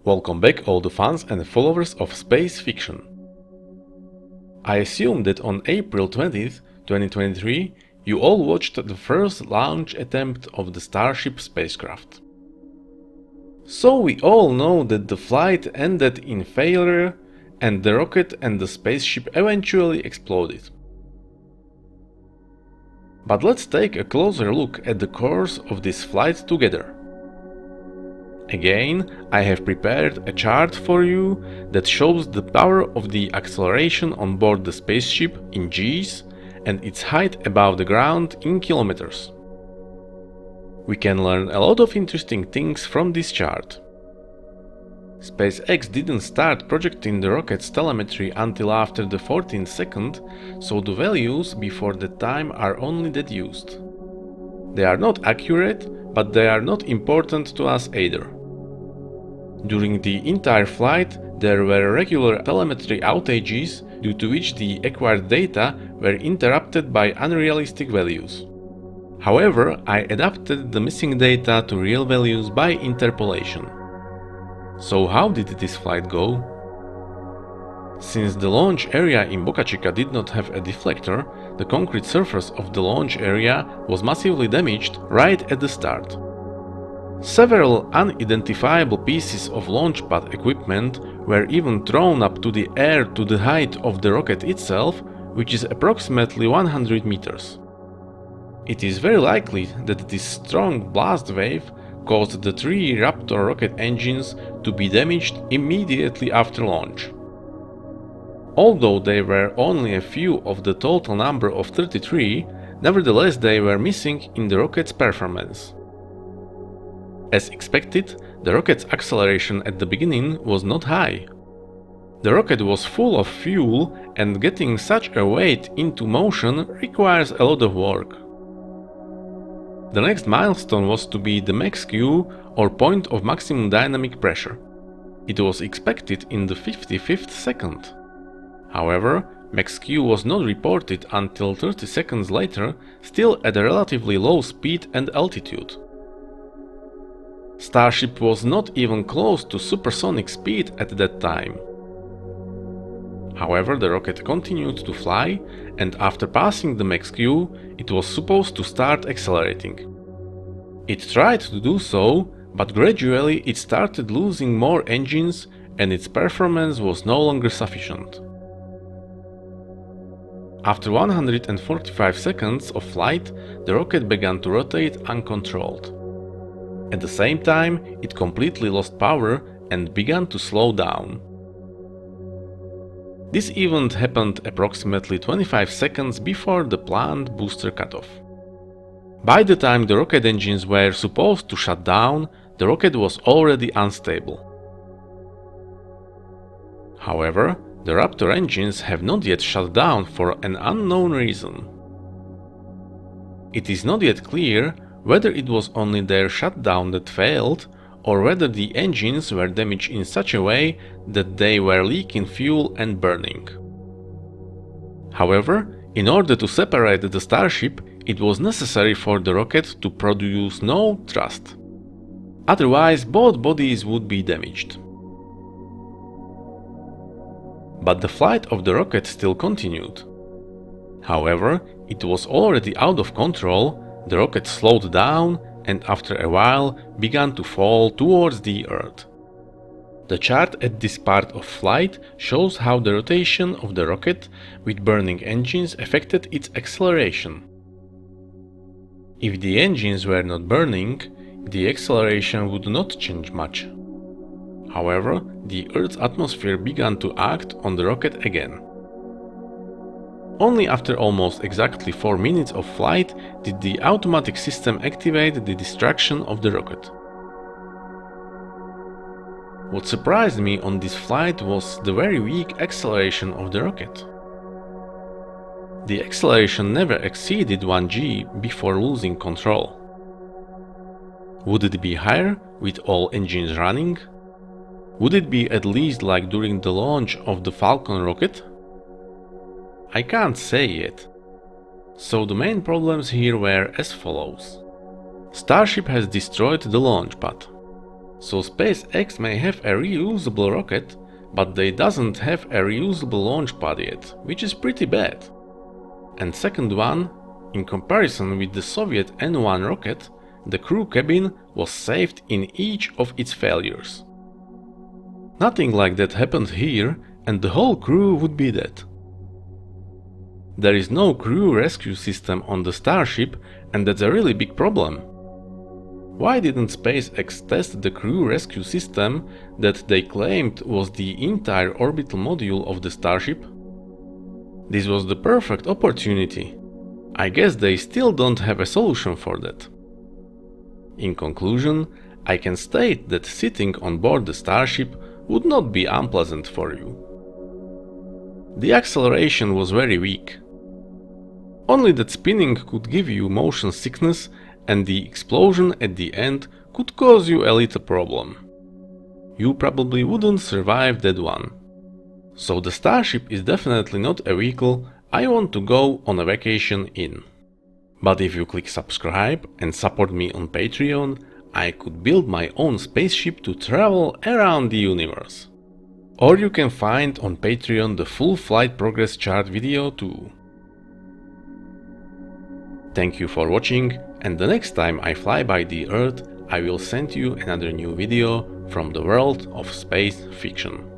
Welcome back all the fans and followers of space fiction. I assume that on April 20th, 2023, you all watched the first launch attempt of the Starship spacecraft. So we all know that the flight ended in failure and the rocket and the spaceship eventually exploded. But let's take a closer look at the course of this flight together. Again, I have prepared a chart for you that shows the power of the acceleration on board the spaceship in G's and its height above the ground in kilometers. We can learn a lot of interesting things from this chart. SpaceX didn't start projecting the rocket's telemetry until after the 14th second, so the values before that time are only deduced. They are not accurate, but they are not important to us either. During the entire flight, there were regular telemetry outages due to which the acquired data were interrupted by unrealistic values. However, I adapted the missing data to real values by interpolation. So how did this flight go? Since the launch area in Boca Chica did not have a deflector, the concrete surface of the launch area was massively damaged right at the start. Several unidentifiable pieces of launchpad equipment were even thrown up to the air to the height of the rocket itself, which is approximately 100 meters. It is very likely that this strong blast wave caused the three Raptor rocket engines to be damaged immediately after launch. Although there were only a few of the total number of 33, nevertheless they were missing in the rocket's performance. As expected, the rocket's acceleration at the beginning was not high. The rocket was full of fuel, and getting such a weight into motion requires a lot of work. The next milestone was to be the max Q, or point of maximum dynamic pressure. It was expected in the 55th second. However, max Q was not reported until 30 seconds later, still at a relatively low speed and altitude. Starship was not even close to supersonic speed at that time. However, the rocket continued to fly, and after passing the max Q, it was supposed to start accelerating. It tried to do so, but gradually it started losing more engines and its performance was no longer sufficient. After 145 seconds of flight, the rocket began to rotate uncontrolled. At the same time, it completely lost power and began to slow down. This event happened approximately 25 seconds before the planned booster cutoff. By the time the rocket engines were supposed to shut down, the rocket was already unstable. However, the Raptor engines have not yet shut down for an unknown reason. It is not yet clear whether it was only their shutdown that failed, or whether the engines were damaged in such a way that they were leaking fuel and burning. However, in order to separate the Starship, it was necessary for the rocket to produce no thrust. Otherwise, both bodies would be damaged. But the flight of the rocket still continued. However, it was already out of control. The rocket slowed down and after a while began to fall towards the Earth. The chart at this part of flight shows how the rotation of the rocket with burning engines affected its acceleration. If the engines were not burning, the acceleration would not change much. However, the Earth's atmosphere began to act on the rocket again. Only after almost exactly 4 minutes of flight did the automatic system activate the destruction of the rocket. What surprised me on this flight was the very weak acceleration of the rocket. The acceleration never exceeded 1 g before losing control. Would it be higher with all engines running? Would it be at least like during the launch of the Falcon rocket? I can't say yet. So the main problems here were as follows. Starship has destroyed the launch pad. So SpaceX may have a reusable rocket, but they doesn't have a reusable launch pad yet, which is pretty bad. And second one, in comparison with the Soviet N-1 rocket, the crew cabin was saved in each of its failures. Nothing like that happened here, and the whole crew would be dead. There is no crew rescue system on the Starship, and that's a really big problem. Why didn't SpaceX test the crew rescue system that they claimed was the entire orbital module of the Starship? This was the perfect opportunity. I guess they still don't have a solution for that. In conclusion, I can state that sitting on board the Starship would not be unpleasant for you. The acceleration was very weak. Only that spinning could give you motion sickness, and the explosion at the end could cause you a little problem. You probably wouldn't survive that one. So the Starship is definitely not a vehicle I want to go on a vacation in. But if you click subscribe and support me on Patreon, I could build my own spaceship to travel around the universe. Or you can find on Patreon the full flight progress chart video too. Thank you for watching, and the next time I fly by the Earth, I will send you another new video from the world of space fiction.